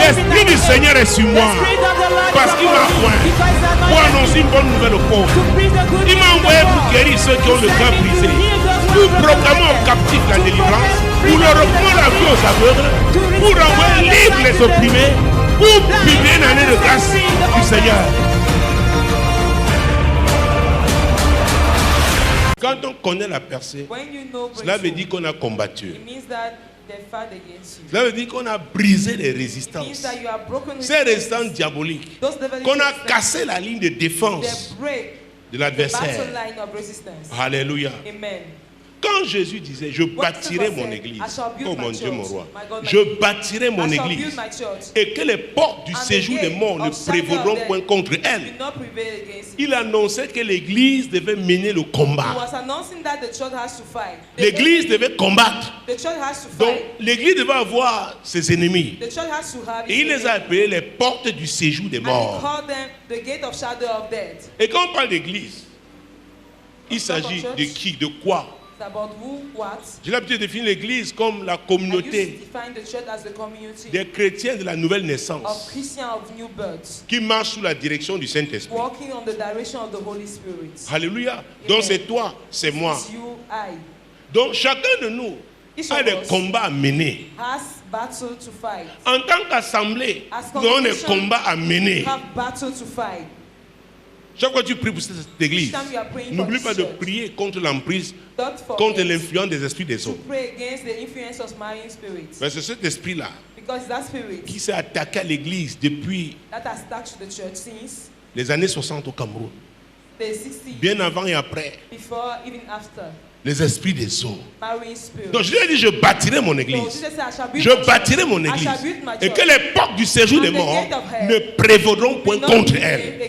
L'Esprit du Seigneur est sur moi parce qu'il m'a oint pour annoncer une bonne nouvelle aux pauvres. Il m'a envoyé pour guérir ceux qui ont le cœur brisé, pour proclamer aux captifs la délivrance, pour leur reprendre la vie aux aveugles, pour envoyer libre les opprimés, pour publier une année de grâce du Seigneur. Quand on connaît la percée, cela veut dire qu'on a combattu. Cela veut dire qu'on a brisé les résistances. Ces résistances diaboliques. Qu'on a cassé la ligne de défense de l'adversaire. Alléluia. Quand Jésus disait, je bâtirai mon église, oh mon Dieu, mon roi, je bâtirai mon église, et que les portes du séjour des morts ne prévaudront point contre elle, il annonçait que l'église devait mener le combat. L'église devait combattre. Donc l'église devait avoir ses ennemis. Et il les a appelés les portes du séjour des morts. Et quand on parle d'église, il s'agit de qui, de quoi? J'ai l'habitude de définir l'église comme la communauté des chrétiens de la nouvelle naissance qui marchent sous la direction du Saint-Esprit. Alléluia. Donc c'est toi, c'est moi. Donc chacun de nous a des combats à mener. En tant qu'assemblée, nous avons des combats à mener. Chaque fois que tu pries pour cette église, n'oublie pas de prier contre l'emprise, contre l'influence des esprits des hommes. Mais c'est cet esprit-là qui s'est attaqué à l'église depuis les années 60 au Cameroun. Bien avant et après. Les esprits des eaux. Donc je lui ai dit, je bâtirai mon église. Je bâtirai mon église. Et que les portes du séjour des morts ne prévaudront point contre elle.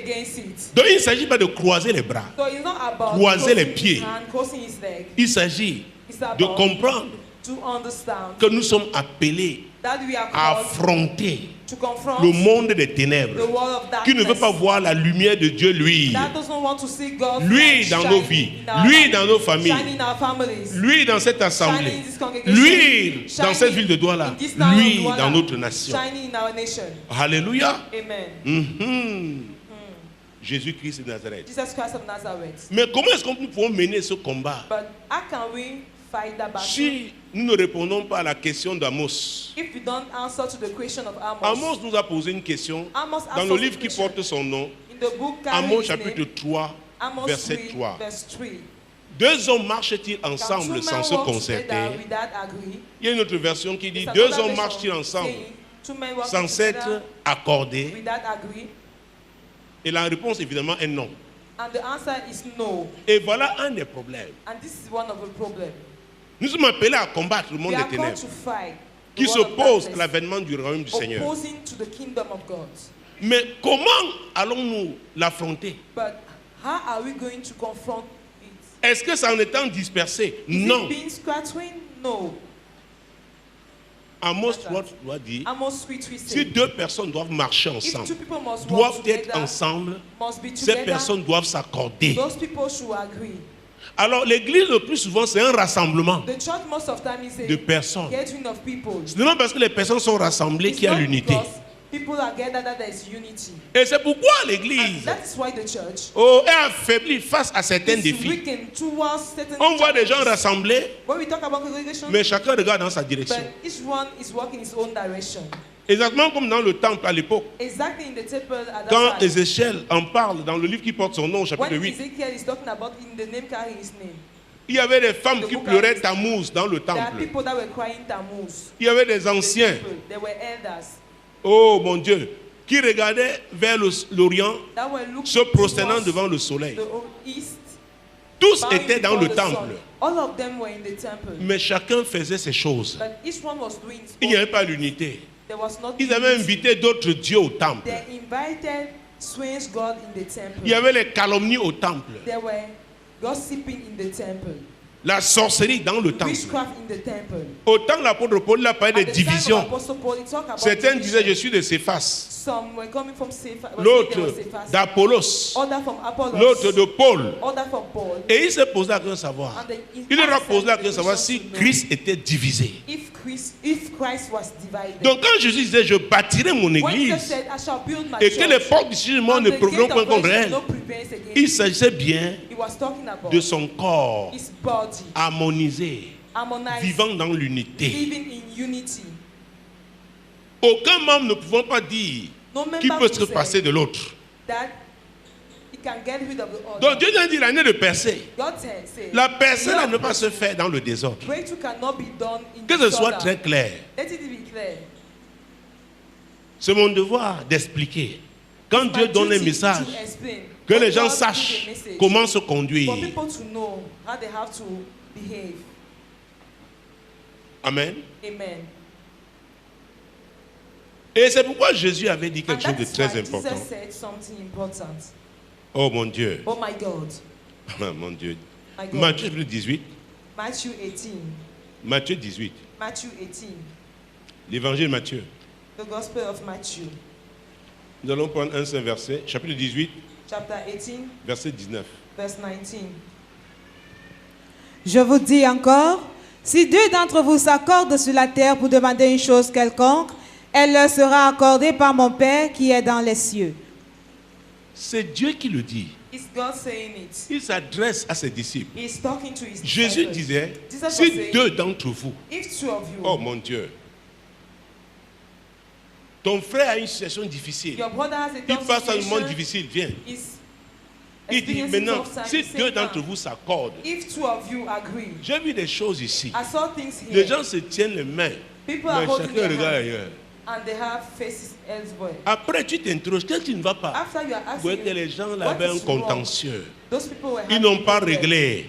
Donc il ne s'agit pas de croiser les bras, croiser les pieds. Il s'agit de comprendre que nous sommes appelés à affronter le monde des ténèbres qui ne veut pas voir la lumière de Dieu, lui dans nos vies, lui dans nos familles, lui dans cette assemblée, lui dans cette ville de Douala, lui dans notre nation. Alléluia. Jésus-Christ de Nazareth. Mais comment est-ce que nous pouvons mener ce combat si nous ne répondons pas à la question d'Amos? Amos nous a posé une question dans le livre qui porte son nom, Amos chapitre 3, verset 3. Deux hommes marchent-ils ensemble sans se concerter? Il y a une autre version qui dit, deux hommes marchent-ils ensemble sans s'être accordés? Et la réponse évidemment est non. Et voilà un des problèmes. Nous sommes appelés à combattre le monde des ténèbres qui s'oppose à l'avènement du royaume du Seigneur. Mais comment allons-nous l'affronter? Est-ce que c'est en étant dispersé? Non. Amos 3 doit dire, si deux personnes doivent marcher ensemble, doivent être ensemble, ces personnes doivent s'accorder. Alors l'église le plus souvent c'est un rassemblement de personnes. Ce n'est pas parce que les personnes sont rassemblées qu'il y a l'unité. Et c'est pourquoi l'église est affaiblie face à certains défis. On voit des gens rassemblés, mais chacun regarde dans sa direction. Exactement comme dans le temple à l'époque. Quand Ézéchiel en parle dans le livre qui porte son nom au chapitre 8. Il y avait des femmes qui pleuraient Tammuz dans le temple. Il y avait des anciens. Oh mon Dieu, qui regardaient vers l'Orient, se prosternant devant le soleil. Tous étaient dans le temple. Mais chacun faisait ses choses. Il n'y avait pas l'unité. Ils avaient invité d'autres dieux au temple. Il y avait les calomnies au temple. La sorcellerie dans le temple. Autant l'apôtre Paul a parlé de divisions. Certains disaient je suis de Céphas, l'autre d'Apollos, l'autre de Paul. Et il s'est posé la question de savoir. Il leur a posé la question de savoir si Christ était divisé. Donc quand Jésus disait je bâtirai mon église et que les portes du jugement ne prévaudront point contre elle, il s'agissait bien de son corps harmonisé, vivant dans l'unité. Aucun membre ne pouvant pas dire qu'il peut se passer de l'autre. Donc Dieu a dit l'année de percée. La percée ne peut pas se faire dans le désordre. Que ce soit très clair. C'est mon devoir d'expliquer. Quand Dieu donne un message, que les gens sachent comment se conduire. Amen. Et c'est pourquoi Jésus avait dit quelque chose de très important. Oh mon Dieu. Oh my God. Mon Dieu. Matthieu 18. Matthew 18. Matthieu 18. Matthew 18. L'évangile de Matthieu. The Gospel of Matthew. Nous allons prendre un seul verset, chapitre 18. Chapter 18. Verset 19. Verse 19. Je vous dis encore, si deux d'entre vous s'accordent sur la terre pour demander une chose quelconque, elle leur sera accordée par mon Père qui est dans les cieux. C'est Dieu qui le dit. It's God saying it. Il s'adresse à ses disciples. He's talking to his Jésus disait, si deux d'entre vous, if two of you, oh mon Dieu, ton frère a une situation difficile, il passe un moment difficile, viens. Il dit maintenant, si deux d'entre vous s'accordent, j'ai vu des choses ici. Les gens se tiennent les mains, mais chacun regarde ailleurs. And they have faces elsewhere. Après, tu t'interroges, qu'est-ce qui ne va pas? After you are Vous voyez asking, que les gens là avaient un contentieux. Ils Ils n'ont pas réglé.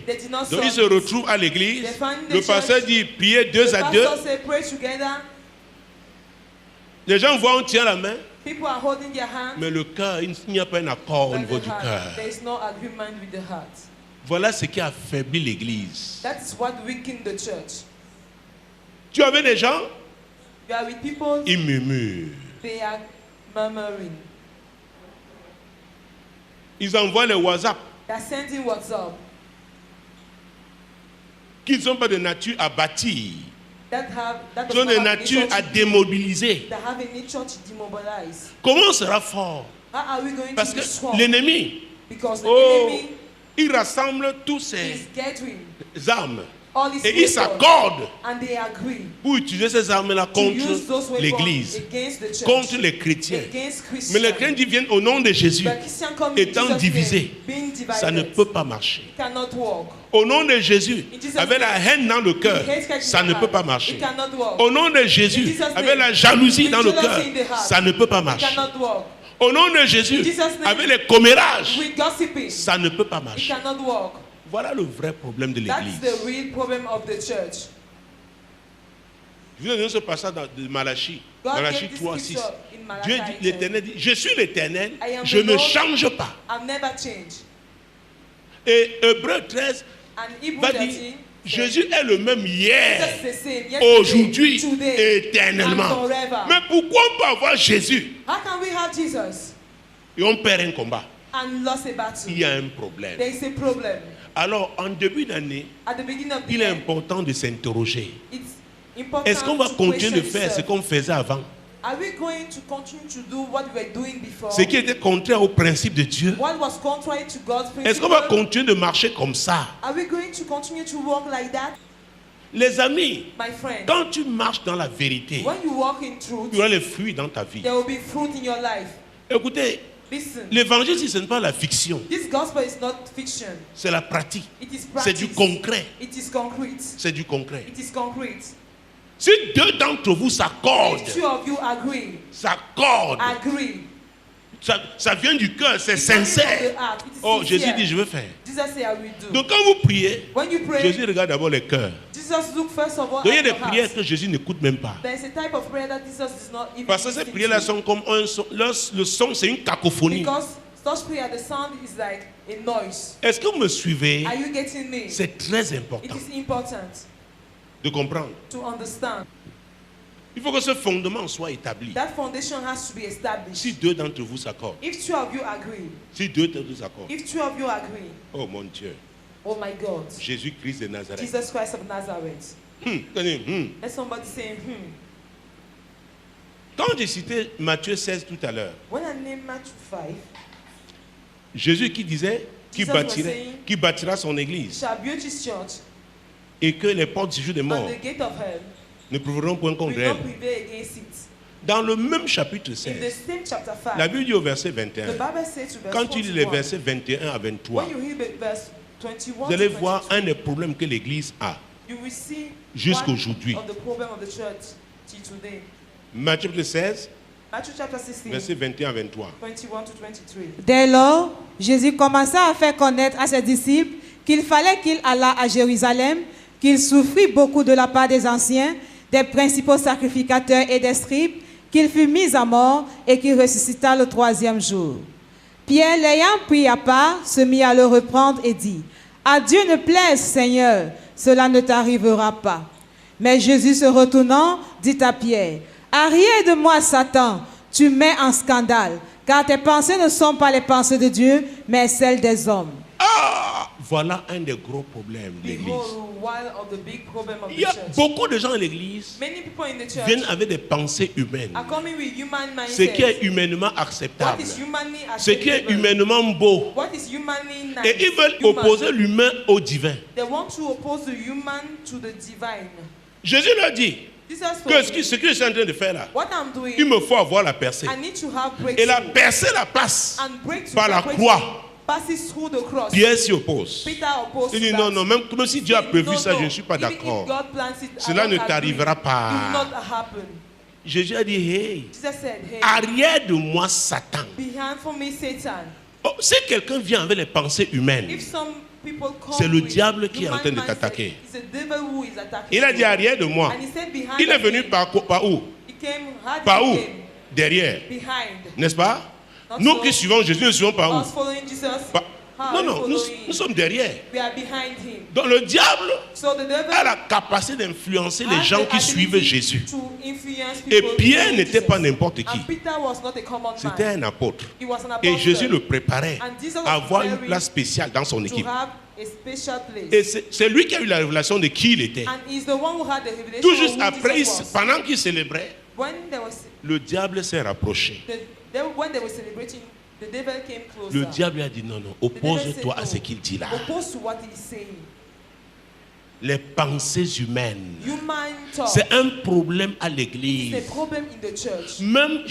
Donc ils se retrouvent à l'église. Le pasteur dit priez deux à deux. Les gens voient, on tient la main. Mais le cœur, il n'y a pas un accord au niveau du cœur. Voilà ce qui a affaibli l'église. Tu avais des gens, ils murmurent. Ils envoient les WhatsApp. Qui ne sont pas de nature à bâtir. Ils sont de nature à démobiliser. Comment on sera fort? Parce que l'ennemi, il rassemble tous ses armes. Et ils s'accordent pour utiliser ces armes-là contre l'Église, contre les chrétiens. Mais les chrétiens viennent au nom de Jésus, étant divisés. Ça ne peut pas marcher. Au nom de Jésus, avec la haine dans le cœur, ça ne peut pas marcher. Au nom de Jésus, avec la jalousie dans le cœur, ça ne peut pas marcher. Au nom de Jésus, avec les commérages, ça ne peut pas marcher. Voilà le vrai problème de l'Église. Je vais donner ce passage de Malachie. Malachie 3, 6. Dieu dit, l'Éternel dit, je suis l'Éternel, je ne change pas. Et Hébreu 13 va dire, Jésus est le même hier, aujourd'hui et éternellement. Mais pourquoi on peut avoir Jésus et on perd un combat? Il y a un problème. Alors, en début d'année, il est important de s'interroger. Est-ce qu'on va continuer de faire ce qu'on faisait avant? Ce qui était contraire au principe de Dieu. Est-ce qu'on va continuer de marcher comme ça? Les amis, quand tu marches dans la vérité, tu auras les fruits dans ta vie. Écoutez, l'évangile, ce n'est pas la fiction. C'est la pratique. C'est du concret. C'est du concret. Si deux d'entre vous s'accordent, ça vient du cœur, c'est sincère. Oh, Jésus dit, je veux faire. Donc quand vous priez, Jésus regarde d'abord les cœurs. Donc il y a des prières que Jésus n'écoute même pas. Parce que ces prières-là sont comme un son. Le son, c'est une cacophonie. Est-ce que vous me suivez? C'est très important de comprendre. Il faut que ce fondement soit établi. Si deux d'entre vous s'accordent. Si deux d'entre vous s'accordent. Oh mon Dieu. Oh my God. Jésus-Christ de Nazareth. Jesus Christ of Nazareth. Let somebody say, Quand j'ai cité Matthieu 16 tout à l'heure, when I named Matthew 5, Jésus qui disait qu'il bâtira son église shall build his church, et que les portes du jour des and morts the gate of hell ne prévaudront point contre will elle. not prevail against it. Dans le même chapitre In the 16, same chapter 5, la Bible dit au verset the 21, Bible says to verse quand tu lis les 41, versets 21 à 23, when you read verse 21 vous allez to voir 22, un des problèmes que l'église a you will see jusqu'aujourd'hui. one of the problem of the church till today. Matthieu 16, Matthew chapter 16, versets 21 à 23. 21 to 23. Dès lors, Jésus commença à faire connaître à ses disciples qu'il fallait qu'il allât à Jérusalem, qu'il souffrit beaucoup de la part des anciens, des principaux sacrificateurs et des scribes, qu'il fut mis à mort et qu'il ressuscita le troisième jour. Pierre, l'ayant pris à part, se mit à le reprendre et dit, « À Dieu ne plaise, Seigneur, cela ne t'arrivera pas. » Mais Jésus se retournant, dit à Pierre, « Arrière de moi, Satan, tu mets en scandale, car tes pensées ne sont pas les pensées de Dieu, mais celles des hommes. » Ah, voilà un des gros problèmes de l'église. Behold, one of the big problem of Il the y a church. beaucoup de gens à l'église Many people in the church viennent avec des pensées humaines. are coming with human Ce qui est mindset. humainement What acceptable. is humanly Ce qui est acceptable? humainement beau. What is humanly nice? Et ils veulent Human. opposer l'humain au divin. They want to oppose the human to the divine. Jésus leur dit Jesus que told ce me, que je suis en train de faire là, what I'm doing, il me faut avoir la percée. I need to have Et la breakthrough. percée la passe And breakthrough, par la that croix. breakthrough passes through the cross. Pierre s'y oppose. Peter opposed Il dit to non, that. non, même si Dieu a prévu No, ça, no. je ne suis pas Even if d'accord. God plans it, I Cela don't ne agree. t'arrivera It will pas. not happen. Jésus a dit, hey, Jesus said, hey, arrière de moi, Satan. behind for me, Satan. Oh, si quelqu'un vient avec les pensées humaines, If some people come c'est le with diable qui est en human train de mindset, t'attaquer. it's the devil who is attacking Il a dit you. arrière de moi. And he said behind Il est the venu thing. par où? He came, how did Par he où? came? Derrière. Behind. N'est-ce pas? Not Nous so. qui suivons Jésus, nous suivons par Us où? following Jesus. Par- How Non, are we non, following nous him? sommes derrière. We are behind him. Donc le diable So the devil a la capacité d'influencer les has gens the qui suivent ability Jésus. to influence Et people Pierre following n'était pas Jesus. n'importe qui. And Peter was not a common C'était man. un apôtre. He was an Et apostle. Jésus le préparait And Jesus was à avoir une preparing place spéciale dans son to équipe. have a special place. Et c'est lui qui a eu la révélation de qui il était. And he's the one who had the revelation Tout of juste who après, Jesus was. pendant qu'il célébrait, When there was le diable s'est rapproché. when they were celebrating, the devil came closer. Le diable lui a dit non, non, The devil said oppose-toi à no. ce qu'il dit là. Opposed to what he's saying. Les pensées humaines. Human talk. C'est un problème à It's l'église. a problem in the church. Même,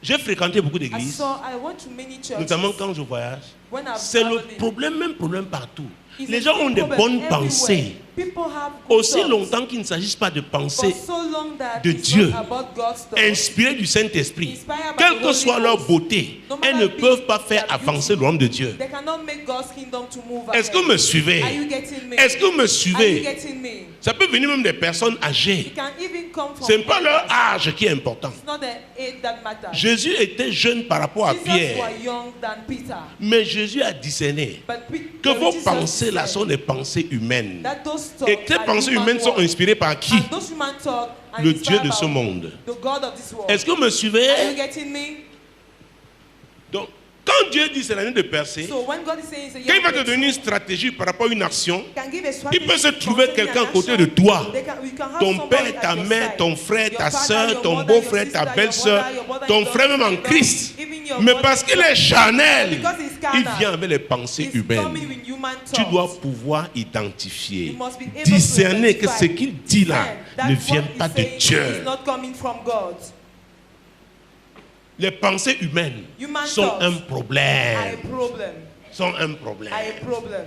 j'ai fréquenté beaucoup I d'églises, went to many churches. notamment quand je voyage. When I've C'est le traveled, même problème partout. it's Les the gens same ont des problem bonnes everywhere. pensées. People have good Aussi thoughts. longtemps qu'il ne s'agisse pas de For pensées so long that de it's Dieu, not about God's thoughts. inspirées du Saint-Esprit, Inspired by quelle the que Holy soit leur Ghost. beauté, No matter elles ne be peuvent pas faire their avancer beauty, le royaume de Dieu. They cannot make God's kingdom to move Est-ce que ahead. vous me suivez? Are you getting me? Est-ce que vous me Are you suivez? getting me? Ça peut venir même des personnes âgées. It can even come from Ce n'est pas leur elders. âge qui est important. It's not the age that matters. Jésus était jeune par rapport à Jesus Pierre, was young than Peter. mais Jésus a discerné que vos pensées là sont des pensées humaines. That those Et thoughts ces are pensées human humaines sont words. inspirées par qui? And those human thoughts are Le Dieu inspired de by ce monde. The God of this world. Est-ce que vous me suivez? Are you getting me? Donc, quand Dieu dit c'est l'année de percer, So when God is saying it's a quand il young va te breakthrough, donner une stratégie par rapport à une action, he can give a strategy il peut se trouver concerning quelqu'un an à côté action. de toi. We can have Ton somebody père, at ta your mère, side. ton frère, Your ta father, soeur, your ton mother, beau-frère, your ta sister, belle-sœur, your brother, ton your frère même en brother, Christ. even your Mais brother, parce qu'il est charnel, because he's il carnal, vient avec les pensées he's coming humaines. with human Tu dois thoughts. pouvoir identifier, You must be able to discerner que ce identify, qu'il dit là that ne what vient he's pas de saying Dieu. is not coming from God. Les pensées humaines Human sont thoughts un are a problème. problem. Sont un problème. Are a problem.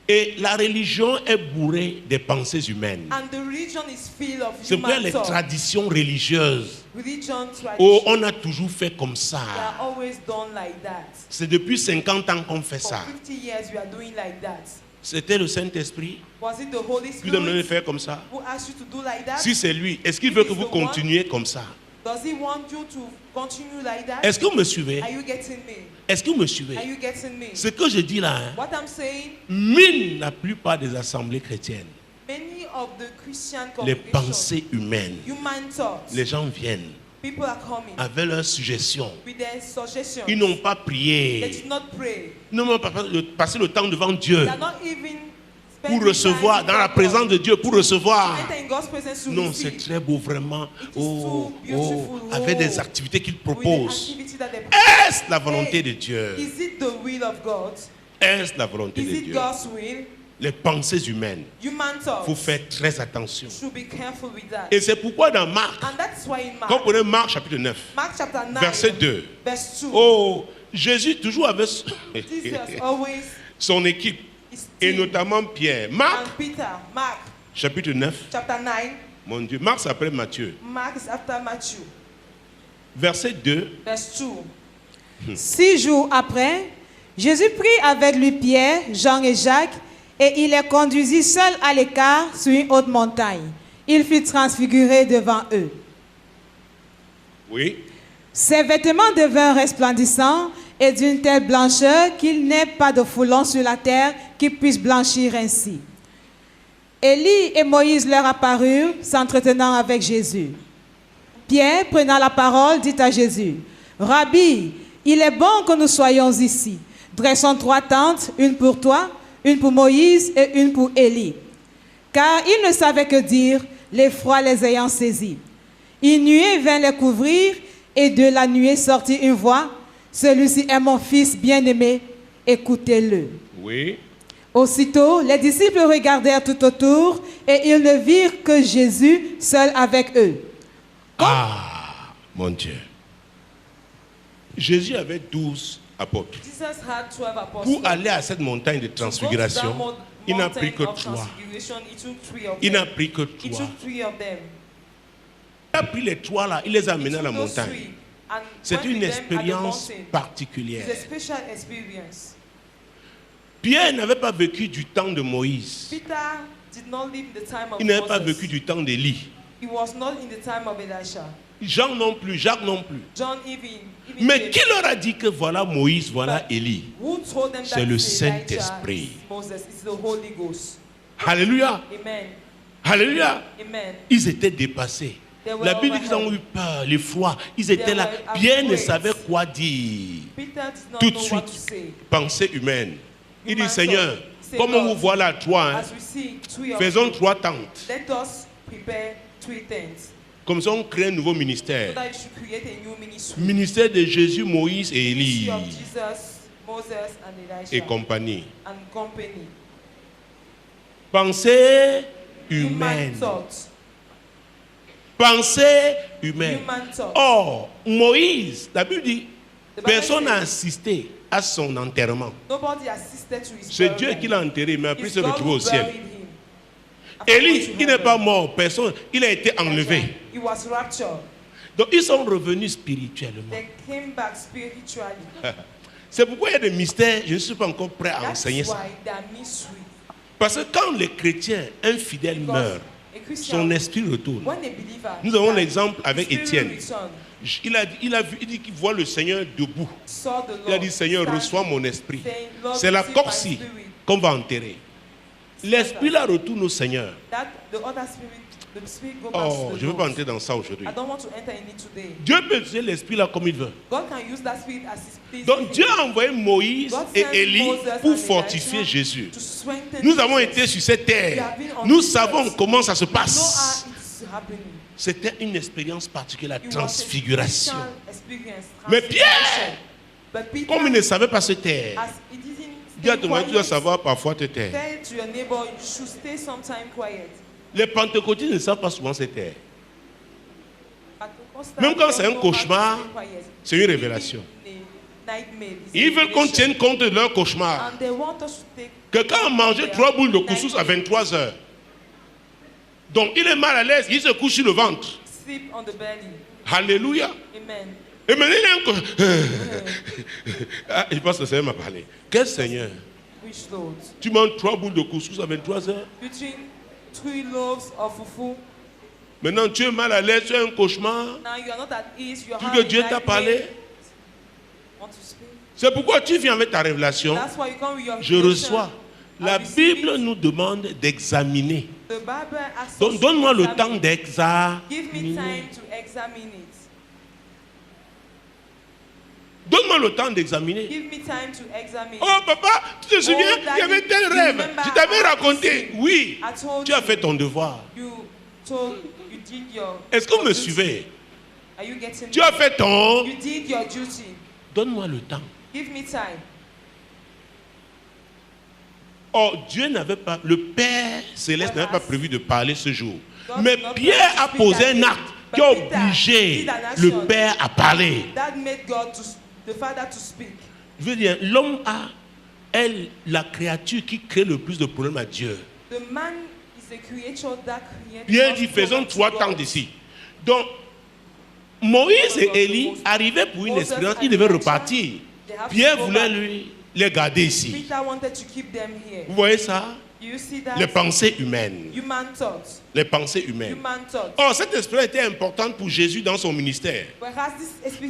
Et la religion est bourrée des pensées humaines. And the religion is filled of C'est pour human les thoughts. traditions religieuses. Religion, Oh, tradition, on a toujours fait comme ça. they are always done like that. C'est depuis 50 ans qu'on fait For ça. 50 years we are doing like that. C'était le Saint-Esprit Was it the Holy qui vous a demandé de Spirit faire comme ça. who asked you to do like that? Si c'est lui, est-ce qu'il veut que vous continuiez comme ça? Does he want you to continue like that? Est-ce que vous me suivez? Are you getting me? Est-ce que vous me suivez? Are you getting me? Ce que je dis là, hein, What I'm saying, mine la plupart des assemblées chrétiennes. many of the Christian Les congregations, pensées humaines. human thoughts, Les gens viennent people are coming avec leurs suggestions. with their suggestions. Ils n'ont pas They prié. did not pray. Ils n'ont pas passé le temps devant Dieu. They are not even pour recevoir, dans la présence de Dieu, pour recevoir. Non, c'est très beau, vraiment. Avec des activités qu'il propose. Est-ce la volonté de Dieu? Est-ce la volonté de Dieu? Les pensées humaines. Il faut faire très attention. Et c'est pourquoi dans Marc, quand vous prenez Marc chapitre 9, verset 2, Jésus toujours avait son équipe, et notamment Pierre. Marc, chapitre 9, mon Dieu, Marc s'appelle Matthieu. Verset 2. 6 jours après, Jésus prit avec lui Pierre, Jean et Jacques, et il les conduisit seuls à l'écart sur une haute montagne. Il fut transfiguré devant eux. Oui. Ses vêtements devinrent resplendissants et d'une telle blancheur qu'il n'est pas de foulon sur la terre qui puisse blanchir ainsi. Élie et Moïse leur apparurent, s'entretenant avec Jésus. Pierre, prenant la parole, dit à Jésus, « Rabbi, il est bon que nous soyons ici. Dressons 3 tentes, une pour toi, une pour Moïse et une pour Élie. » Car ils ne savaient que dire, l'effroi les ayant saisis. Une nuée vint les couvrir, et de la nuée sortit une voix, « Celui-ci est mon fils bien-aimé, écoutez-le. » Oui. Aussitôt, les disciples regardèrent tout autour, et ils ne virent que Jésus seul avec eux. Mon Dieu. Jésus avait 12 apôtres. Pour aller à cette montagne de transfiguration, il n'a pris que 3. Il n'a pris que 3. Il a pris les 3 là, il les a amenés à la montagne. C'est une expérience particulière. Pierre n'avait pas vécu du temps de Moïse. Il n'avait pas vécu du temps d'Élie. Jean non plus, Jacques non plus. Mais qui leur a dit que voilà Moïse, voilà Élie? C'est le Saint-Esprit. Alléluia. Alléluia. Ils étaient dépassés. La Bible dit qu'ils ont eu peur, l'effroi. Ils étaient là. Pierre ne savait quoi dire. Tout de suite, pensée humaine. Il dit, Seigneur, comme on vous voit là, 3, faisons 3 tentes. Comme ça, on crée un nouveau ministère. Ministère de Jésus, Moïse et Élie. Et compagnie. Pensée humaine. Pensée humaine. Or, Moïse, la Bible dit, personne n'a assisté à son enterrement. C'est Dieu qui l'a enterré, mais après il s'est retrouvé au ciel. Élie, il n'est pas mort, personne, il a été enlevé. Donc ils sont revenus spirituellement. C'est pourquoi il y a des mystères, je ne suis pas encore prêt à enseigner ça. Parce que quand les chrétiens infidèles meurent, son esprit retourne. Nous avons l'exemple avec Étienne. Il dit qu'il voit le Seigneur debout. Il a dit, Seigneur, reçois mon esprit. C'est la corpsie qu'on va enterrer. L'esprit là retourne au Seigneur. Oh, je ne veux pas entrer dans ça aujourd'hui. Dieu peut utiliser l'esprit là comme il veut. Donc Dieu a envoyé Moïse et Élie pour fortifier Jésus. Nous avons été sur cette terre. Nous savons comment ça se passe. C'était une expérience particulière, la transfiguration. Mais Pierre, comme il ne savait pas se taire, dis à ton mari, tu dois savoir parfois te taire. Les pentecôtistes ne savent pas souvent se taire. Même quand c'est un cauchemar, c'est une révélation. Ils veulent qu'on tienne compte de leur cauchemar. Quelqu'un a mangé 3 boules de couscous à 23 heures. Donc il est mal à l'aise, il se couche sur le ventre. Alléluia. Et maintenant il est encore... Je pense que le Seigneur m'a parlé. Quel Seigneur? Tu manges 3 boules de couscous à 23 heures? Maintenant tu es mal à l'aise, tu as un cauchemar. Tout que Dieu t'a parlé. C'est pourquoi tu viens avec ta révélation. Je reçois. La Bible nous demande d'examiner. Donc donne-moi le temps d'examiner. Donne-moi Donne-moi le temps d'examiner. Give me time to examine. Oh papa, tu te souviens, il y avait tel rêve. Je t'avais raconté. Oui, tu as fait ton devoir. Est-ce que vous me suivez? Tu as fait ton... You did your duty. Donne-moi le temps. Give me time. Oh, Dieu n'avait pas, le Père Céleste n'avait pas prévu de parler ce jour. Mais Pierre a posé un acte qui a obligé le Père à parler. That made God the Father to speak. Je veux dire, l'homme est la créature qui crée le plus de problèmes à Dieu. The man is the creature that creates. Pierre dit, faisons 3 temps d'ici. Donc, Moïse et Élie arrivaient pour une expérience, ils devaient repartir. Pierre voulait les garder ici. Vous voyez ça? Les pensées humaines. Les pensées humaines. Oh, cette expérience était importante pour Jésus dans son ministère.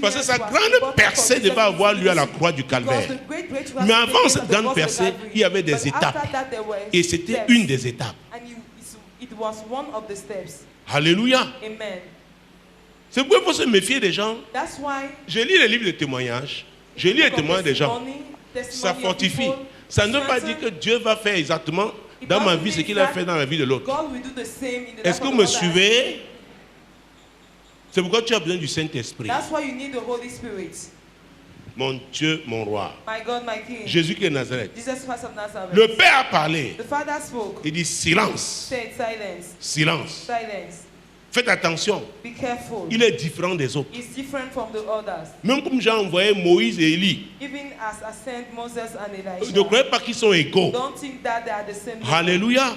Parce que sa grande percée devait avoir lieu à la croix du Calvaire. Mais avant cette grande percée, il y avait des étapes. Et c'était une des étapes. Alléluia. C'est pourquoi il faut se méfier des gens. Je lis les livres de témoignages. Je lis les témoignages des gens. Ça fortifie. Ça ne veut pas dire que Dieu va faire exactement dans ma vie ce qu'il a fait dans la vie de l'autre. Est-ce que vous me suivez? C'est pourquoi tu as besoin du Saint-Esprit. Mon Dieu, mon roi. Jésus qui est Nazareth. Le Père a parlé. Il dit silence. Silence. Faites attention. Il est différent des autres. Même comme j'ai envoyé Moïse et Élie. Ne croyez pas qu'ils sont égaux. Alléluia.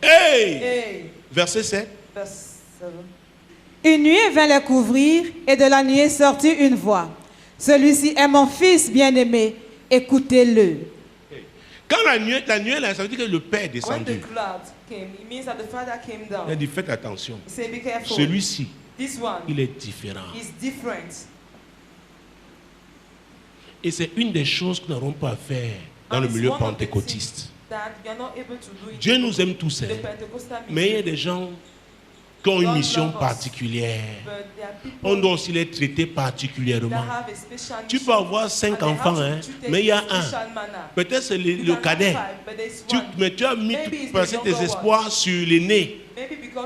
Hey. Verset 7. Une nuée vint les couvrir et de la nuée sortit une voix. Celui-ci est mon fils bien-aimé. Écoutez-le. Quand la nuée, ça veut dire que le Père est descendu. Il a dit faites attention. Celui-ci, il est différent. Et c'est une des choses que nous n'aurons pas à faire dans le milieu pentecôtiste. Dieu nous aime tous, mais il y a des gens qui ont une mission particulière. On doit aussi les traiter particulièrement. Tu peux avoir 5 enfants, mais il y a un. Peut-être c'est le cadet. Mais tu as mis tes espoirs sur l'aîné.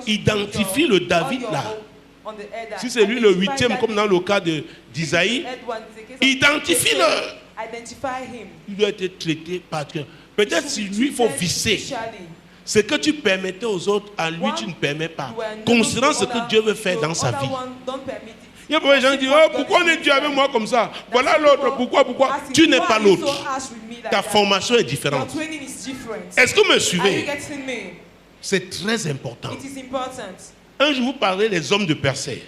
Identifie le David là. Si c'est lui le 8e, comme dans le cas d'Isaïe, identifie-le. Il doit être traité particulièrement. Peut-être si lui, il faut visser. Ce que tu permettais aux autres, à lui, tu ne permets pas. Considérant ce que Dieu veut faire dans sa vie. Il y a beaucoup de gens qui disent, oh, pourquoi on est Dieu avec moi comme ça? Voilà l'autre, pourquoi? Tu n'es pas l'autre. Ta formation est différente. Est-ce que vous me suivez? C'est très important. Un jour, vous parlerez des hommes de percée.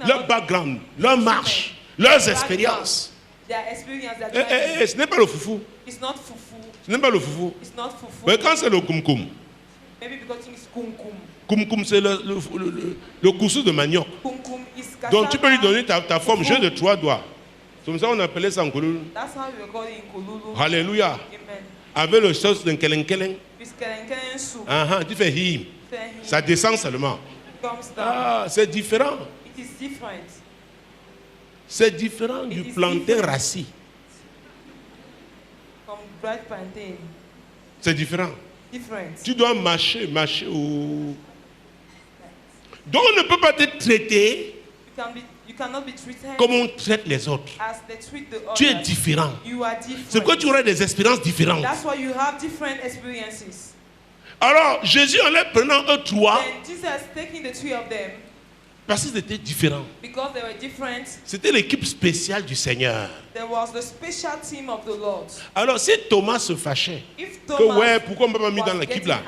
Leur background, leur marche, leurs expériences. Ce n'est pas le foufou. Ce n'est pas le foufou. Mais quand c'est le koum-koum. Koum-koum, c'est le coussou de manioc. Donc tu peux lui donner ta forme, jeu de 3 doigts. C'est comme ça on appelait ça en Kouloulou. Alléluia. Avec le sauce d'un keleng-keleng. Tu fais him. Ça descend seulement. Ah, c'est différent. C'est différent du plantain rassis. C'est différent. Tu dois marcher. Donc on ne peut pas te traiter comme on traite les autres. Tu es différent. C'est pourquoi tu auras des expériences différentes. Alors Jésus en les prenant eux 3, parce qu'ils étaient différents. C'était l'équipe spéciale du Seigneur. Alors si Thomas se fâchait, que ouais, pourquoi on ne m'a pas mis dans l'équipe là?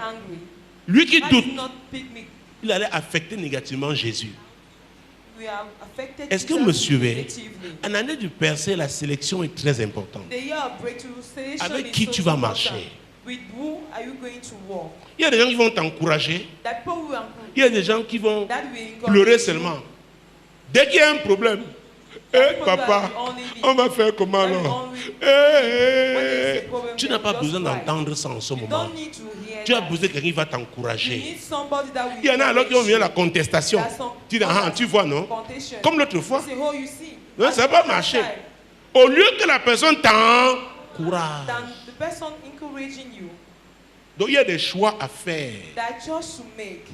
Lui qui doute, il allait affecter négativement Jésus. Est-ce que vous me suivez? En année du percé, la sélection est très importante. Avec qui tu vas marcher? Il y a des gens qui vont t'encourager. Il y a des gens qui vont pleurer seulement. Dès qu'il y a un problème, papa, on va faire comment alors? Tu n'as pas besoin d'entendre ça en ce moment. Tu as besoin de quelqu'un qui va t'encourager. Il y en a alors qui ont mis la contestation. Tu dis, tu vois, non? Comme l'autre fois. Non, ça va pas marcher. Au lieu que la personne t'encourage. than the person encouraging you. Donc il y a des choix à faire That choice to make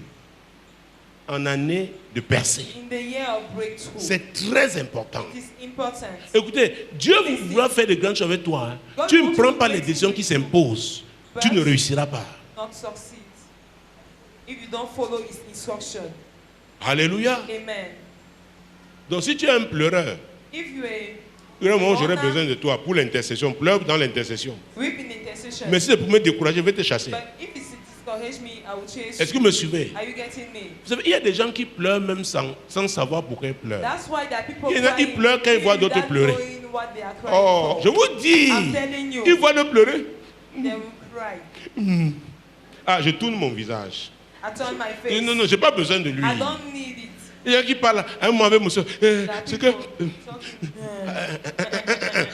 en année de percée. in the year of breakthrough. C'est très important. It is important. Écoutez, Dieu voudra faire de grandes choses avec toi. Hein. Tu ne prends pas les décisions qui s'imposent. Tu ne réussiras pas. Not succeed if you don't follow his instruction. Alléluia. Amen. Donc si tu es un pleureur, If you are vraiment j'aurai besoin de toi pour l'intercession. Pleure dans l'intercession. weep in intercession. Mais si c'est pour me décourager, je vais te chasser. But if it discourage me, I will chase Est-ce que you. vous me suivez? Are you getting me? Vous savez, il y a des gens qui pleurent même sans savoir pourquoi ils pleurent. That's why that people Il y en a qui crying pleurent quand ils voient d'autres without pleurer. knowing what they are crying Oh, for. je vous dis, I'm telling you. ils voient de pleurer. They will cry. Ah, je tourne mon visage. I turn my face. Non, j'ai pas besoin de lui. I don't need it. Il y a qui parle à un moment avec monsieur. That C'est que people talking.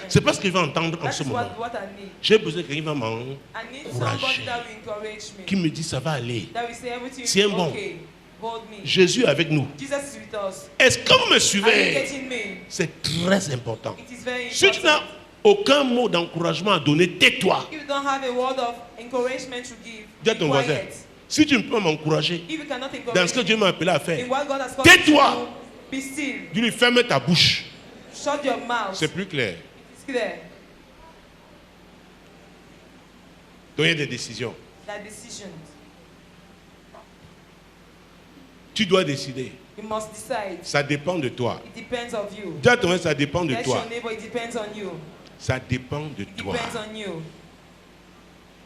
c'est pas ce qu'il va entendre en That's ce moment. what I need. J'ai besoin que quelqu'un va I need somebody m'encourager, that will encourage me. qui me dit ça va aller. That will say everything C'est is bon. okay. Hold me. Jésus est avec nous. Jesus is with us. Est-ce que vous me Are you suivez? getting me? C'est très important. It is very Si tu n'as important. aucun mot d'encouragement à donner, tais-toi. If you don't have a word of encouragement to give, Dis à be ton voisin, quiet. si tu ne peux pas m'encourager If you cannot dans encourage ce que me Dieu m'a appelé à faire, in what God has called you to tais-toi. do, be still. dis-lui ferme ta bouche. Shut your mouth. C'est plus clair. It's clear. Donc il y a des décisions. That decision. Tu dois décider. You must decide. Ça dépend de toi. It depends of you. Dis à ton voisin, ça dépend de Yes, toi. your neighbor, it depends on you. Ça dépend de It toi. depends on you.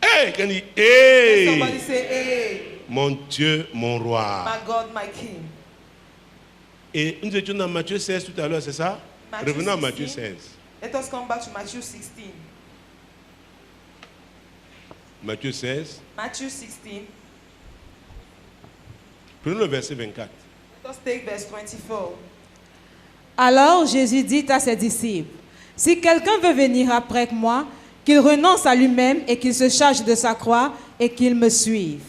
Hey, quand il dit, Let somebody hey, say, hey, mon Dieu, mon roi. my God, my King. Et nous étions dans Matthieu 16 tout à l'heure, c'est ça? Matthieu Revenons à 16. Matthieu 16. Let us come back to Matthew 16. Matthieu 16. Matthew 16. Prenons le verset 24. Let us take verse 24. Alors Jésus dit à ses disciples, si quelqu'un veut venir après moi, qu'il renonce à lui-même et qu'il se charge de sa croix et qu'il me suive.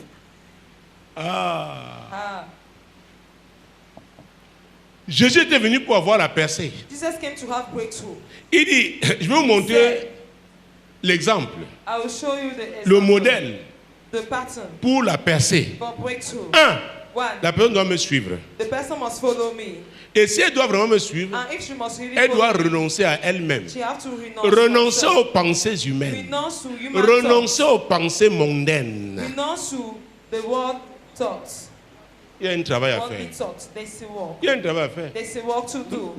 Ah. Jésus était venu pour avoir la percée. Jesus came to have breakthrough. Il dit, je vais vous montrer l'exemple, I will show you the le example, modèle the pattern pour la percée. for breakthrough. Un, One, la personne doit me suivre. the person must follow me. Et si elle doit vraiment me suivre, And if she must really elle doit follow me, renoncer à elle-même. she have to renounce Renoncer herself. aux pensées humaines. Renounce to human Renoncer aux pensées mondaines. thoughts. Renounce to the world thoughts. Il y a un travail à Worldly faire. thoughts. There's a work. Il y a un travail à faire. There's a work to do.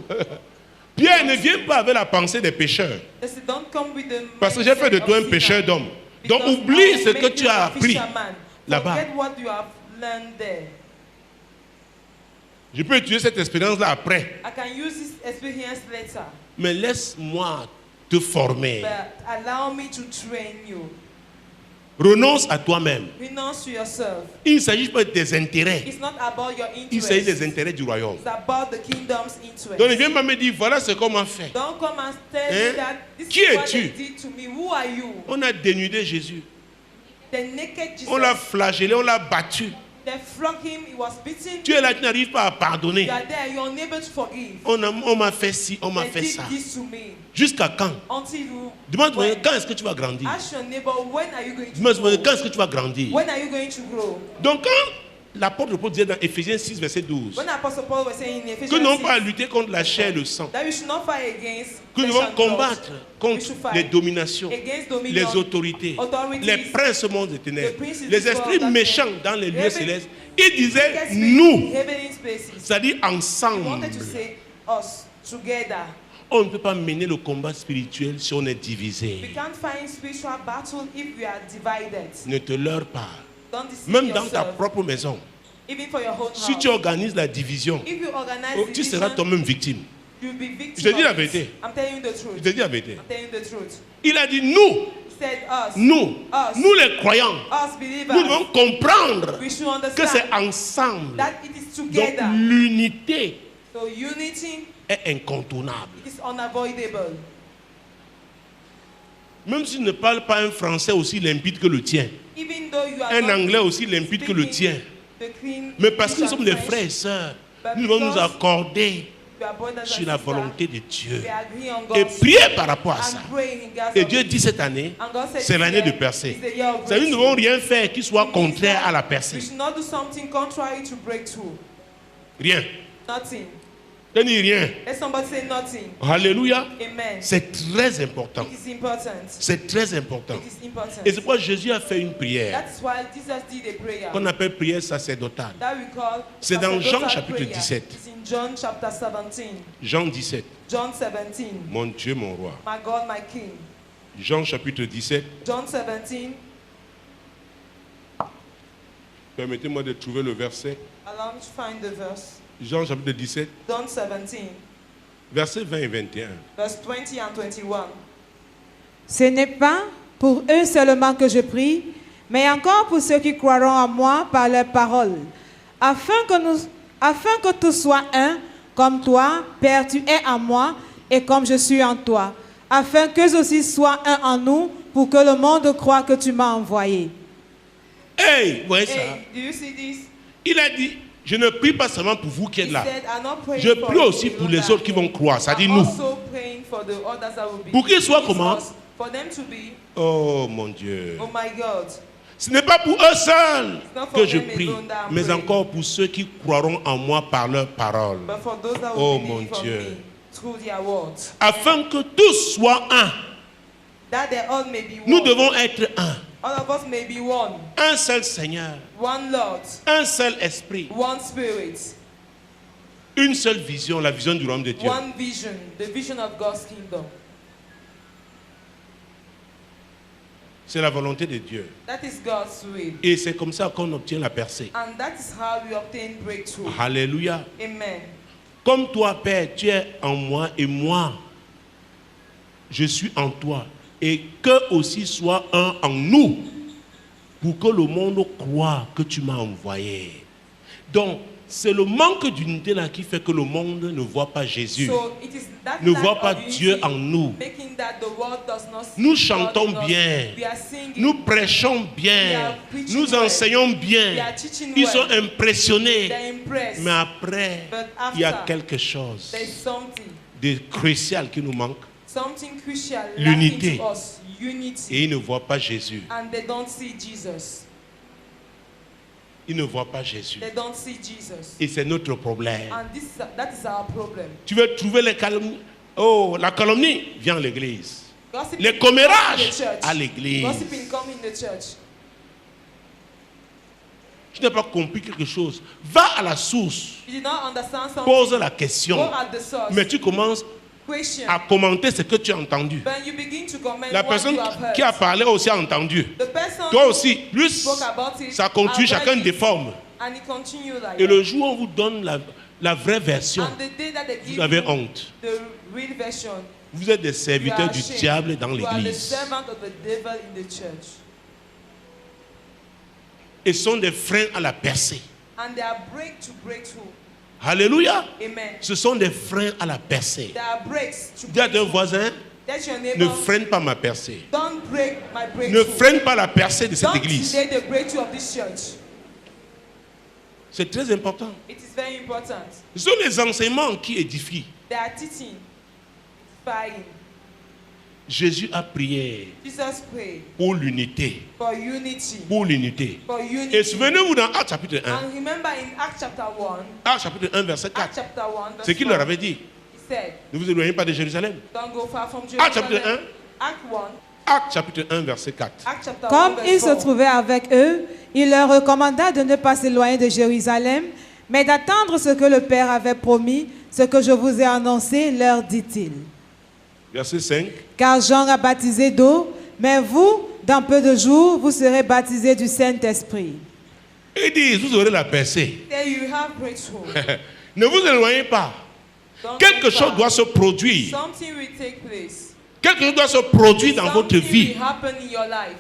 Pierre ne vient pas avec la pensée des pécheurs. There's a don't come with the Parce que j'ai fait de toi un mindset of pécheur sinner. d'homme. Donc Because oublie I ce will que make tu you as a appris fisherman. là-bas. Forget what you have learned there. Je peux utiliser cette expérience-là après. I can use this experience later. Mais laisse-moi te former. But allow me to train you. Renonce à toi-même. Renounce to yourself. Il ne s'agit pas de tes intérêts. It's not about your Il s'agit interests. des intérêts du royaume. It's about the kingdom's interest. Donc ne viens pas me dire, voilà ce qu'on m'a fait. Don't come and tell Hein? me that this Qui is what es-tu? they did to me. Who are you? On a dénudé Jésus. The naked Jesus. On l'a flagellé, on l'a battu. They flogged him. He was beaten. Tu es là, tu n'arrives pas à pardonner. You are there. You are unable to forgive. On m'a fait ci, on m'a They fait did ça. this to me. Jusqu'à quand? Until you. Demande-moi, when? quand est-ce que tu vas grandir? Ask your neighbor, when are you going to Demande-moi, grow? quand est-ce que tu vas grandir? When are you going to grow? Donc quand l'apôtre Paul disait dans Éphésiens 6, verset 12, When Apostle Paul was saying in que Ephesians nous n'avons pas à 6, lutter contre la chair et le sang, that we should not fight against que nous flesh devons and blood. combattre We contre should fight les dominations, against dominion, les autorités, authorities, les princes du monde des ténèbres, the princes les of esprits darkness, méchants dans les lieux heaven- célestes. Il disait Against nous, heavenly spaces. c'est-à-dire He ensemble. wanted to say us together. On ne peut pas mener le combat spirituel si on est We divisé. can't find spiritual battle if we are divided. Ne te leurre pas. Don't deceive Même dans ta yourself. propre maison, Even for your own si house. tu organises la division, If you organize tu division, seras toi-même victime. you'll be victim Je te dis of la it. vérité. I'm telling you the Je truth. te dis la vérité. I'm telling you the truth. Il a dit nous, He said us. Us. nous les croyants, Us nous believers. devons comprendre We should que c'est understand ensemble. that it is Donc together. l'unité So unity est incontournable. is unavoidable. Même si tu ne parles pas un français aussi limpide que le tien, Even though you are un not anglais aussi limpide que le tien, the clean mais parce que nous English sommes des and French, frères et sœurs, but nous devons nous because accorder sur la volonté de Dieu et prier par rapport à ça. Et Dieu dit cette année, c'est l'année de percer. C'est-à-dire, nous ne devons rien faire qui soit contraire à la percée. Rien. Ne dis rien. Alléluia. C'est très important. C'est très important. Et c'est pourquoi Jésus a fait une prière qu'on appelle prière sacerdotale. C'est dans Jean chapitre 17. Jean 17. Mon Dieu, mon roi. Jean chapitre 17. Permettez-moi de trouver le verset. Jean chapitre 17. Versets 20 et 21. Ce n'est pas pour eux seulement que je prie, mais encore pour ceux qui croiront en moi par leur parole, afin que tous soient un, comme toi, Père, tu es en moi, et comme je suis en toi, afin qu'eux aussi soient un en nous, pour que le monde croie que tu m'as envoyé. Hey, vous voyez ça? Do you see this? Il a dit, je ne prie pas seulement pour vous qui êtes là. Je prie aussi pour les autres qui vont croire, c'est-à-dire nous. Pour qu'ils soient comment? Oh mon Dieu. Oh my God. Ce n'est pas pour eux seuls que je prie, mais encore pour ceux qui croiront en moi par leur parole. Oh mon Dieu. Afin que tous soient un. Nous devons être un. All of us may be one. Un seul Seigneur. One Lord. Un seul esprit. One Spirit. Une seule vision, la vision du royaume de Dieu. One vision, the vision of God's kingdom. C'est la volonté de Dieu. That is God's will. Et c'est comme ça qu'on obtient la percée. And that is how we obtain breakthrough. Alléluia. Amen. Comme toi, Père, tu es en moi et moi, je suis en toi. Et que aussi soit un en nous, pour que le monde croie que tu m'as envoyé. Donc, c'est le manque d'unité là qui fait que le monde ne voit pas Jésus, ne voit pas Dieu en nous. Nous chantons bien, nous prêchons bien, nous enseignons bien. Ils sont impressionnés. Mais après, il y a quelque chose de crucial qui nous manque. L'unité. Et ils ne voient pas Jésus. Ils ne voient pas Jésus. Et c'est notre problème. Tu veux trouver les calomnies? Oh, la calomnie vient à l'église. Les commérages à l'église. Tu n'as pas compris quelque chose. Va à la source. Pose la question. Mais tu commences à commenter ce que tu as entendu. La personne qui a parlé aussi a entendu. Toi aussi, plus ça continue, chacun déforme. Et le jour où on vous donne la vraie version, vous avez honte. Vous êtes des serviteurs du diable dans l'église. Et sont des freins à la percée. Alléluia. Amen. Ce sont des freins à la percée. Dis à ton voisin, ne freine pas ma percée. Ne freine pas la percée de cette église. C'est très important. Ce sont les enseignements qui édifient. Jésus a prié pour l'unité. Pour l'unité. Et souvenez-vous dans Actes chapitre 1. Actes chapitre 1 verset 4. Ce qu'il leur avait dit. Ne vous éloignez pas de Jérusalem. Actes chapitre 1. Actes chapitre 1 verset 4. Comme il se trouvait avec eux, il leur recommanda de ne pas s'éloigner de Jérusalem, mais d'attendre ce que le Père avait promis, ce que je vous ai annoncé, leur dit-il. Verset 5. Car Jean a baptisé d'eau, mais vous, dans peu de jours, vous serez baptisés du Saint-Esprit. Il dit, vous aurez la percée. Ne vous éloignez pas. Quelque chose doit se produire. Quelque chose doit se produire dans votre vie.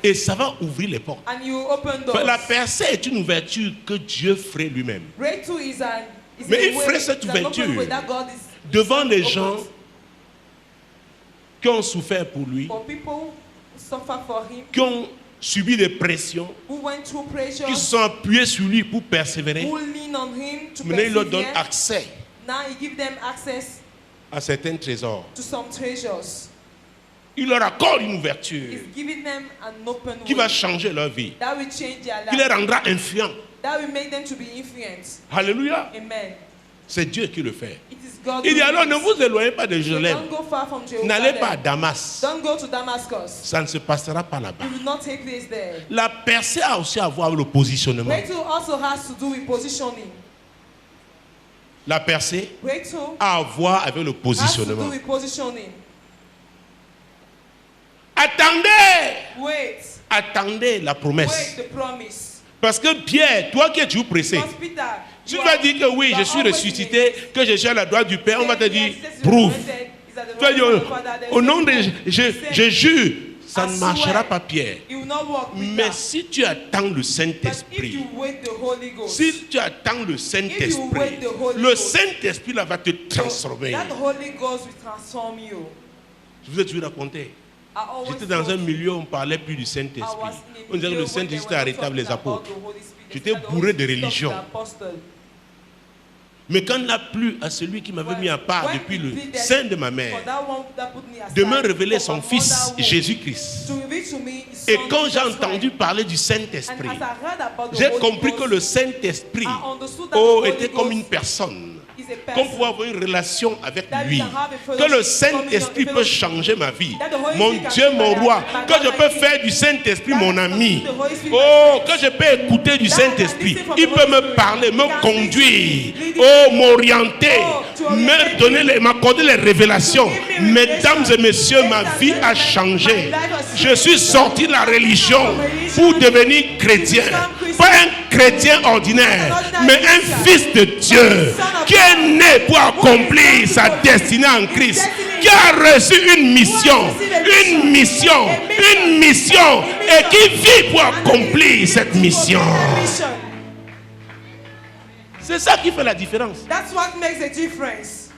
Et ça va ouvrir les portes. La percée est une ouverture que Dieu ferait lui-même. Mais il ferait cette ouverture devant les gens qui ont souffert pour lui, qui ont subi des pressions, qui se sont appuyés sur lui pour persévérer. Maintenant, il leur donne accès Now he gives them access à certains trésors. to some treasures. Il leur accorde une ouverture He's giving them an open qui way va changer leur vie, that will change their qui les life, rendra influents. that will make them to be influenced. Alléluia. Amen. C'est Dieu qui le fait. It is God Il dit who alors does ne it. vous éloignez pas de So Jérusalem. don't go far from N'allez pas à Jerusalem. Damas. Don't go to Damascus. Ça ne se passera pas là-bas. It will not take place there. La percée a aussi à voir avec le positionnement. Breakthrough also has to do with positioning. La percée Breakthrough a à voir avec le has to do positionnement. with positioning. Attendez, Wait. attendez la promesse. Wait the promise. Parce que Pierre, toi qui es toujours pressé, Because Peter, tu you vas are- dire que oui, you je are suis always ressuscité, in que je suis à la droite du Père. On va te it. dire, Yes, yes, prouve. yes, is that the Tu vas right dire, of the Father, there au is nom no de proof. je jure, ça I ne swear, marchera pas, Pierre. It will not work, Peter. Mais si tu attends le But if Saint-Esprit, you wait the Holy Ghost, si tu attends le Saint-Esprit, wait the Holy le Ghost, Saint-Esprit là va te transformer. that Holy Ghost will transform you. Je vous ai toujours raconté. I always J'étais dans un told you, milieu où on ne parlait plus du I Saint-Esprit. was in a On disait que le milieu where they Saint-Esprit were arrêtait talking les about apôtres. the Holy Spirit. J'étais They said the bourré Holy de Spirit religion. of the apostle. Mais quand il n'a plu à celui qui m'avait mis à part When depuis he le pleaded sein de ma mère, for that one that put me aside de me révéler from son my Fils mother's womb, Jésus-Christ. to reveal to me his Et son quand j'ai Jesus entendu Christ. parler du And Saint-Esprit, as I heard about the j'ai Holy compris Ghost, que le Saint-Esprit I understood that the Holy était comme Ghost une personne. is a person. Qu'on pouvait avoir une relation avec That lui. we can have a Que le fellowship, Saint-Esprit communion, peut fellowship. changer ma vie. That the Holy Mon Spirit can Dieu, change mon my roi. life. My Que God, je my peux King. faire du Saint-Esprit That mon I can ami. do the Holy Spirit, Oh, my que je peux écouter du That I can Saint-Esprit. listen from Il the peut Holy me Spirit. parler, He me can conduire. lead me. Oh, m'orienter. Oh, to Me orientate donner me. m'accorder les révélations. To give me Mesdames revelation. et messieurs, ma Yes, vie and a my changé. life has Je suis sorti de la religion religion pour devenir chrétien. Pas un chrétien ordinaire, mais un fils de Dieu qui est né pour accomplir sa destinée en Christ, qui a reçu une mission, et qui vit pour accomplir cette mission. C'est ça qui fait la différence. That's what makes a difference.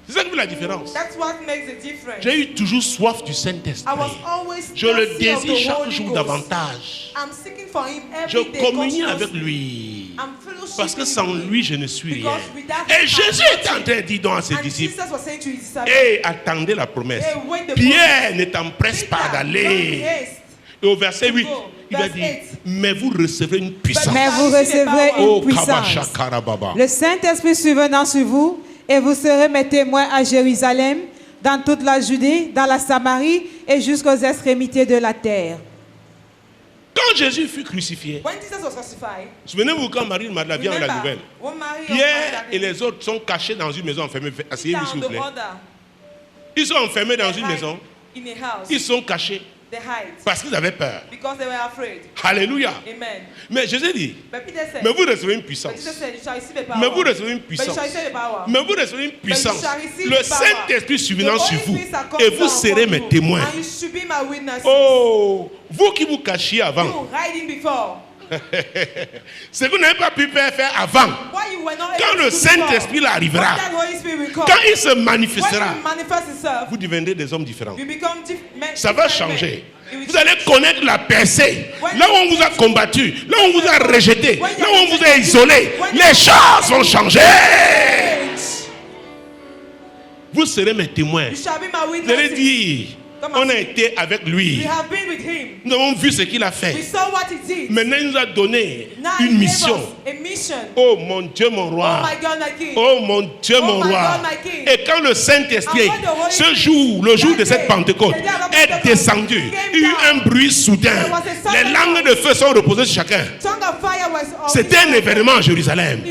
C'est ça qui fait la différence. That's what makes a difference. J'ai eu toujours soif du I Saint-Esprit. was always Je le thirsty of désire the chaque Holy jour Ghost. davantage. I'm seeking for him Je every day. communie avec consciously. lui. I'm fellowshipping Parce que sans with him. lui, je ne suis rien. Because without Et him, Jésus I'm est en train de dire donc à ses And disciples, Jesus was saying to his disciples, et attendez la promesse. Hey, wait the Pierre ne t'empresse pas Peter, d'aller. don't haste. Et au verset 8, Go. il a Verse dit, 8. mais vous recevrez une puissance. Mais vous recevrez Oh, une puissance. Kabashakarababa. Le Saint-Esprit survenant sur vous, et vous serez mes témoins à Jérusalem, dans toute la Judée, dans la Samarie et jusqu'aux extrémités de la terre. Quand Jésus fut crucifié, When Jesus was crucified, souvenez-vous quand Marie de Magdala vient avec la nouvelle. when Mary Pierre et les autres sont cachés dans une maison enfermée. Asseyez-vous s'il vous plaît. Ils sont enfermés dans une maison. in a house, Ils sont cachés they hide parce qu'ils avaient peur. because they were afraid. Alléluia. Amen. Mais Jésus dit, But Peter said, mais vous recevrez une but puissance. Jesus said, you shall receive a power. Mais vous recevrez une But you puissance. shall receive a power. Mais vous recevrez une puissance. shall receive Le power. Saint-Esprit survenant The Holy sur vous. Spirit shall come Et vous down serez upon mes you, témoins. And you should be my witnesses. Oh, vous qui vous cachiez avant. You hiding before. Ce que vous n'avez pas pu faire avant. Why you were not Quand able le to do Saint-Esprit before. arrivera, When that Holy Spirit will come, quand il se when manifestera, he manifests himself, vous deviendrez des hommes différents. you become Ça va changer. Vous allez connaître la percée. Là où on vous a combattu, là où on vous a rejeté, là où on vous a isolé, les choses vont changer. Vous serez mes témoins. You shall be my Vous allez witnesses. dire, on a été avec lui. We have been with him. Nous avons vu ce qu'il a We fait. saw what he did. Maintenant, il nous a donné Now he une gave mission. us a mission. Oh mon Dieu, mon Oh roi. my God, my King. Oh mon Dieu, Oh mon my roi. God, my King. Et quand le Saint-Esprit, And when the Holy ce Spirit, jour, le jour de that cette day, Pentecôte, the day of est Pentecost, descendu, came il y a eu down. un bruit soudain. There was a sudden Les langues de feu sont reposées sur chacun. Tongue of fire was C'était un événement à Jérusalem.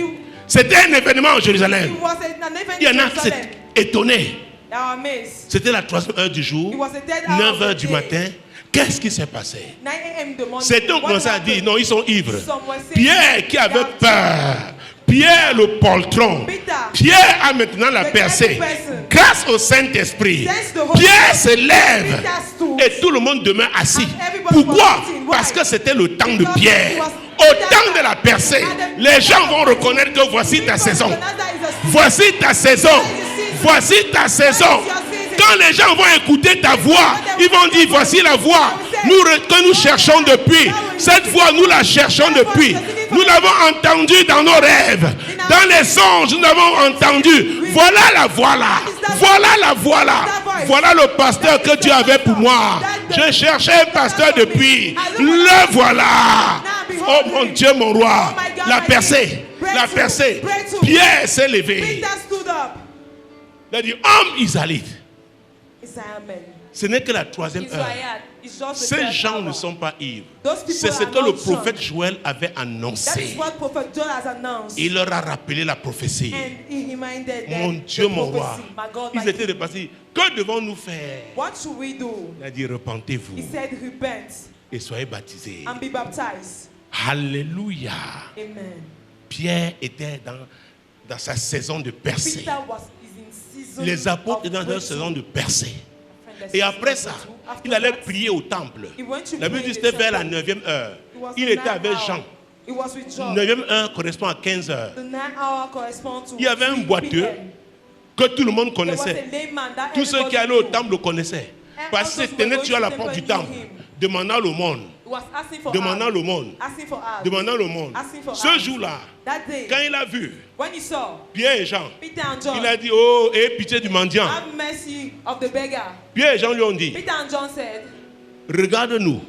C'était un événement à Jérusalem. It was an event Il y en a in qui Jerusalem. s'étaient étonnés. They were amazed. C'était la 3e heure du jour, It was the third hour 9 of heures the du day. matin. Qu'est-ce qui s'est passé? 9 a.m. in the morning. Certains ont What commencé à happened? dire, non, ils sont ivres. Some were saying, Pierre qui avait they are peur, Pierre le poltron, Peter, Pierre a maintenant la the percée. person. Grâce au Saint-Esprit, Thanks to the Holy Pierre se Spirit, lève Peter stood. et tout le monde demeure assis. And everybody Pourquoi? was sitting. Why? Parce que c'était le temps de Because Pierre. it was Au Peter's temps de la percée, time. les gens vont reconnaître que voici ta Because saison. Jonathan is a season. Voici ta saison. Voici ta saison. Quand les gens vont écouter ta voix, ils vont dire voici la voix que nous cherchons depuis. Cette voix, nous la cherchons depuis. Nous l'avons entendue dans nos rêves, Dans les anges, nous avons entendu. Voilà la voix là. Voilà la voix là. Voilà le pasteur que Dieu avait pour moi. Je cherchais un pasteur depuis. Le voilà. Oh mon Dieu, mon roi. La percée. La percée. Pierre s'est levé. Il a dit, homme israélite. Ce n'est que la troisième heure. Ces gens ne sont pas ivres. C'est ce que le prophète Joël avait annoncé. Il leur a rappelé la prophétie. Mon Dieu, mon roi. Ils étaient dépassés. Que devons-nous faire? Il a dit, repentez-vous et soyez baptisés. Alléluia. Pierre était dans sa saison de percée. Les apôtres étaient dans leur saison de percée. Et après ça, il allait prier au temple. La Bible dit que c'était vers la 9e heure. Il était avec Jean. 9e heure correspond à 15 heures. Il y avait un boiteux que tout le monde connaissait. Tous ceux qui allaient au temple le connaissaient. Parce qu'il tenait à la porte du temple, demandant le monde. Demandant le monde. Demandant le monde. Ce jour-là, quand il a vu Pierre et Jean, il a dit, oh, aie pitié du mendiant. Pierre et Jean lui ont dit, regarde-nous.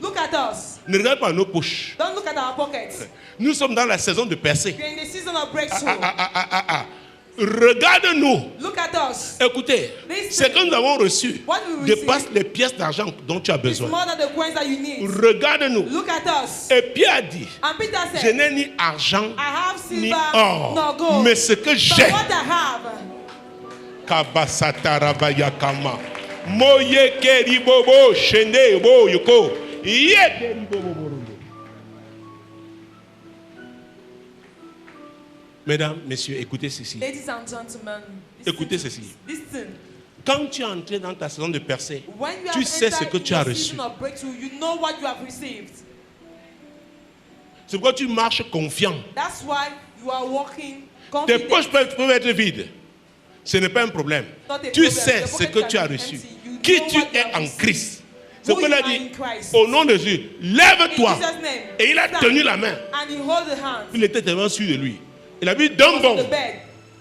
Ne regarde pas nos poches. Nous sommes dans la saison de percée. Regarde-nous. Écoutez, ce que nous avons reçu dépasse les pièces d'argent dont tu as besoin. Regarde-nous. Et Pierre a dit, je n'ai ni argent ni or, mais ce que j'ai. Kabasatarabayakama. Moye keribobo shende boyoko. Mesdames, messieurs, écoutez ceci. Écoutez ceci. Quand tu es entré dans ta saison de percée, tu sais ce que tu as reçu. C'est pourquoi tu marches confiant. Tes poches peuvent être vides. Ce n'est pas un problème. Tu sais ce que tu as reçu. Qui tu es en Christ. C'est ce qu'il a dit. Au nom de Jésus, lève-toi. Et il a tenu la main. Il était tellement sûr de lui. Il a vu d'un bond.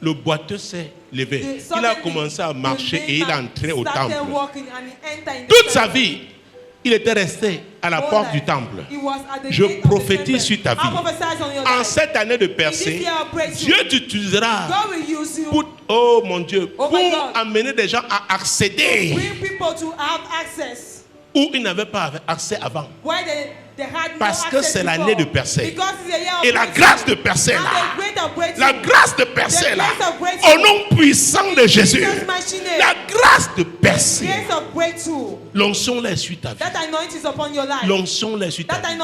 Le boiteux s'est levé. Il a commencé à marcher et il est entré au temple. Toute sa vie, il était resté à la porte du temple. Je prophétise sur ta vie. En cette année de percée, Dieu t'utilisera pour, oh mon Dieu, pour amener des gens à accéder où ils n'avaient pas accès avant. Parce que c'est l'année de percée. Et la grâce de percée là. La grâce de percée là. Au nom puissant de Jésus. La grâce de percée. L'onction là suit ta vie. L'onction là suit ta vie.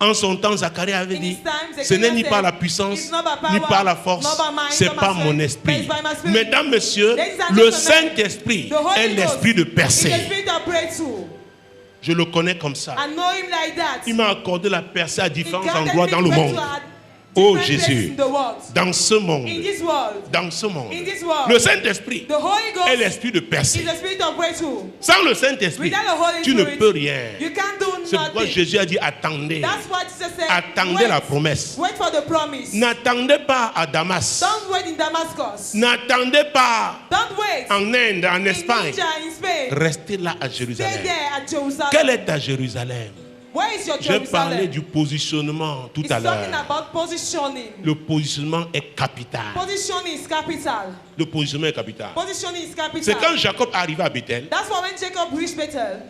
En son temps, Zacharie avait dit, ce n'est ni par la puissance, ni par la force, c'est par mon esprit. Mesdames, messieurs, le Saint-Esprit est l'esprit de percée. Je le connais comme ça. Il m'a accordé la percée à différents endroits dans le monde. Oh Jésus, dans ce monde, le Saint-Esprit est l'esprit de percée. Sans le Saint-Esprit, tu ne peux rien. C'est pourquoi Jésus a dit attendez. Attendez la promesse. N'attendez pas à Damas. N'attendez pas en Inde, en Espagne. Restez là à Jérusalem. Quelle est ta Jérusalem? J'ai parlé du positionnement tout à l'heure. Le positionnement est capital. Le positionnement est capital. C'est quand Jacob arriva à Bethel.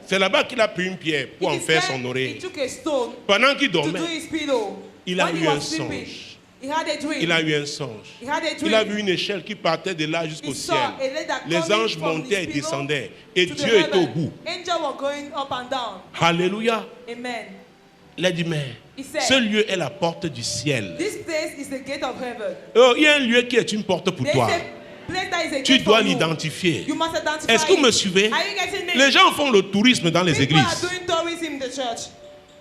C'est là-bas qu'il a pris une pierre pour en faire son oreille. Pendant qu'il dormait, il a eu un songe. Il a eu un songe. Il a vu une échelle qui partait de là jusqu'au ciel. Les anges montaient et descendaient. Et Dieu était au bout. Alléluia. Il a dit, mais ce lieu est la porte du ciel. Oh, il y a un lieu qui est une porte pour toi. Tu dois l'identifier. Est-ce que vous me suivez? Les gens font le tourisme dans les églises.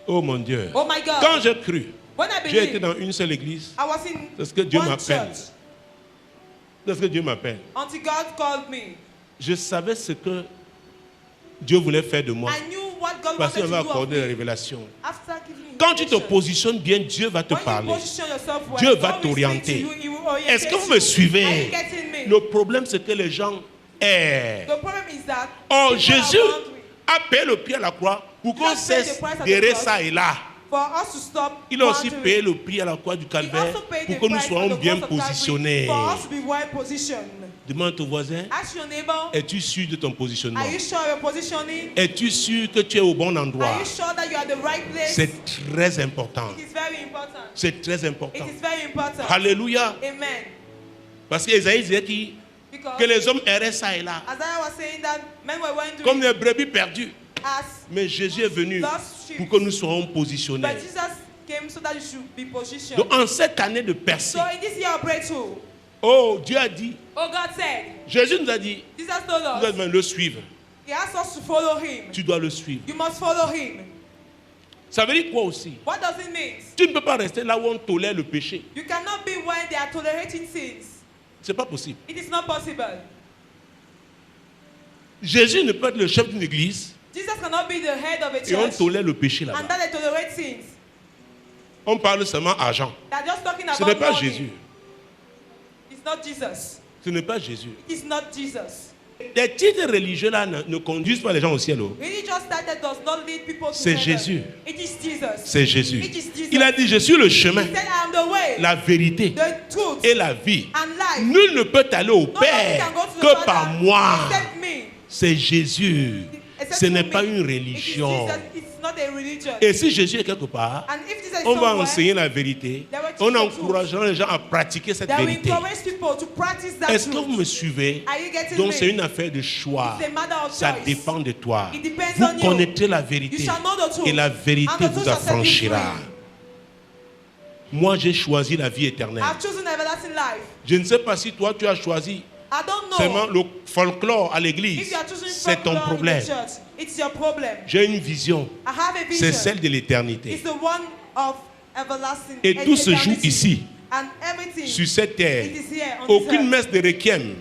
Oh mon Dieu. Quand j'ai cru, j'ai été dans une seule église. C'est ce que Dieu m'appelle. C'est ce que Dieu m'appelle. Je savais ce que Dieu voulait faire de moi. Parce qu'il m'avait accordé la révélation. Quand tu te positionnes bien, Dieu va te parler. Dieu va t'orienter. Est-ce que vous me suivez? Le problème, c'est que les gens errent. Oh, Jésus a payé le prix à la croix pour qu'on cesse d'errer ça et là. Il a aussi payé le prix à la croix du calvaire pour que nous soyons bien positionnés. Demande à ton voisin, es-tu sûr de ton positionnement? Es-tu sûr que tu es au bon endroit? C'est très important. C'est très important. Alléluia. Parce qu'Ésaïe disait que les hommes erraient ça et là, comme des brebis perdues. Mais Jésus est venu pour que nous soyons positionnés. Donc en cette année de percée, oh, Dieu a dit, Jésus nous a dit, nous devons le suivre. Tu dois le suivre. Ça veut dire quoi aussi? Tu ne peux pas rester là où on tolère le péché. C'est pas possible. Jésus ne peut être le chef d'une église et on tolère le péché là-bas. On parle seulement argent. Ce n'est pas Jésus. Ce n'est pas Jésus. Les titres religieux là ne conduisent pas les gens au ciel. C'est Jésus. C'est Jésus. Il a dit, je suis le chemin, la vérité et la vie. Nul ne peut aller au Père que par moi. C'est Jésus. Ce n'est pas une religion. Et si Jésus est quelque part, on va enseigner la vérité. On encouragera les gens à pratiquer cette vérité. Est-ce que vous me suivez? Donc c'est une affaire de choix. Ça dépend de toi. Vous connaîtrez la vérité et la vérité vous affranchira. Moi j'ai choisi la vie éternelle. Je ne sais pas si toi tu as choisi seulement le folklore à l'église. C'est ton problème. J'ai une vision. C'est celle de l'éternité. Et tout se joue ici, sur cette terre. Aucune messe de requiem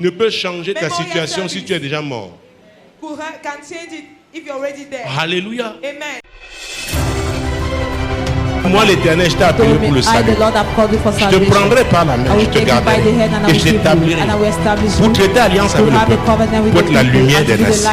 ne peut changer ta situation si tu es déjà mort. Alléluia. Moi, l'Éternel, je t'ai appelé pour le salut. Je te prendrai par la main, je te garderai et je t'établirai pour traiter alliance avec le peuple, pour être la lumière des nations.